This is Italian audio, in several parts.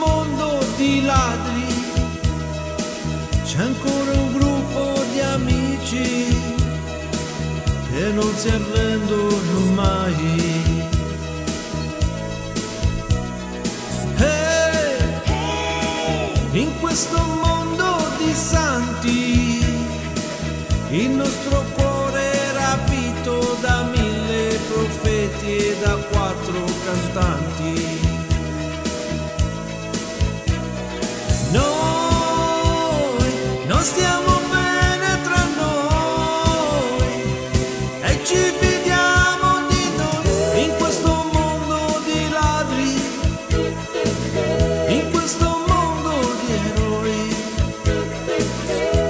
mondo di ladri c'è ancora un gruppo di amici che non si arrendono mai. In questo mondo di santi il nostro cuore è rapito da 1000 profeti e da 4 cantanti. Noi non stiamo bene tra noi e ci fidiamo di noi in questo mondo di ladri, in questo mondo di eroi.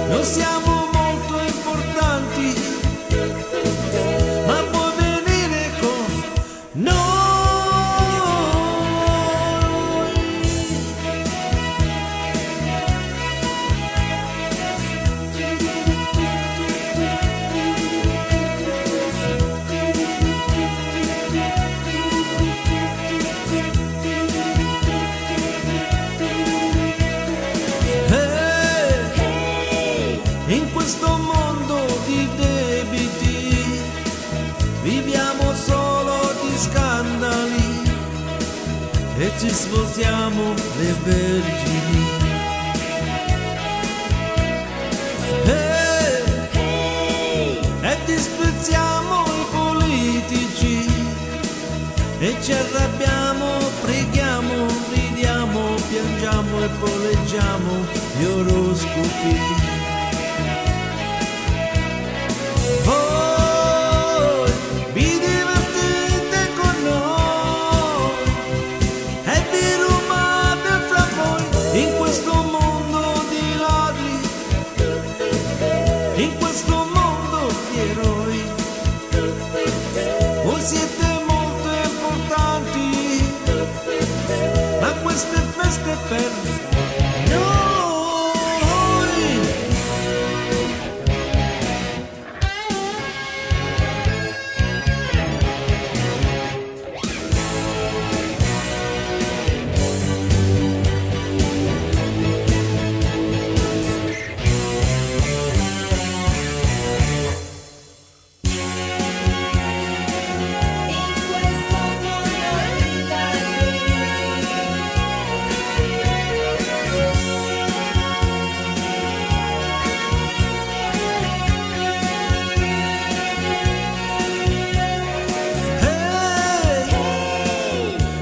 Non siamo molto importanti, ma puoi venire con noi. In questo mondo di debiti viviamo solo di scandali e ci sposiamo le vergini. E disprezziamo i politici e ci arrabbiamo, preghiamo, ridiamo, piangiamo e poleggiamo gli oroscopi. Voi vi divertite con noi e vi rubate fra voi in questo mondo di ladri, in questo mondo di eroi. Voi siete molto importanti, ma queste feste per noi.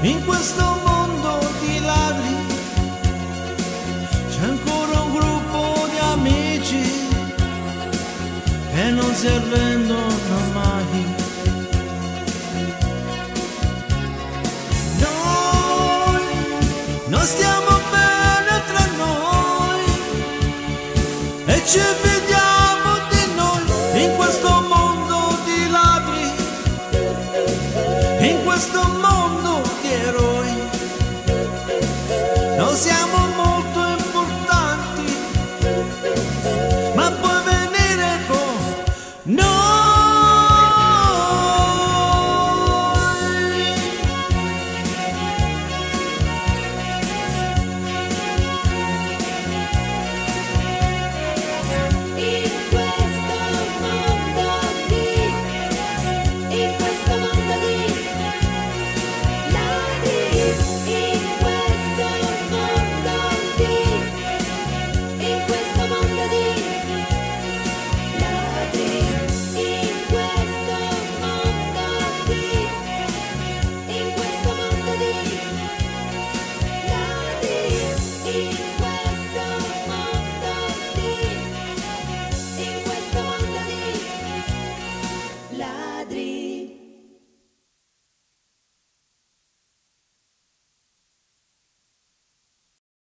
In questo mondo di ladri c'è ancora un gruppo di amici che non si arrendono mai. Noi non stiamo bene tra noi e ci fidiamo di noi in questo mondo di ladri, in questo mondo di eroi. Non siamo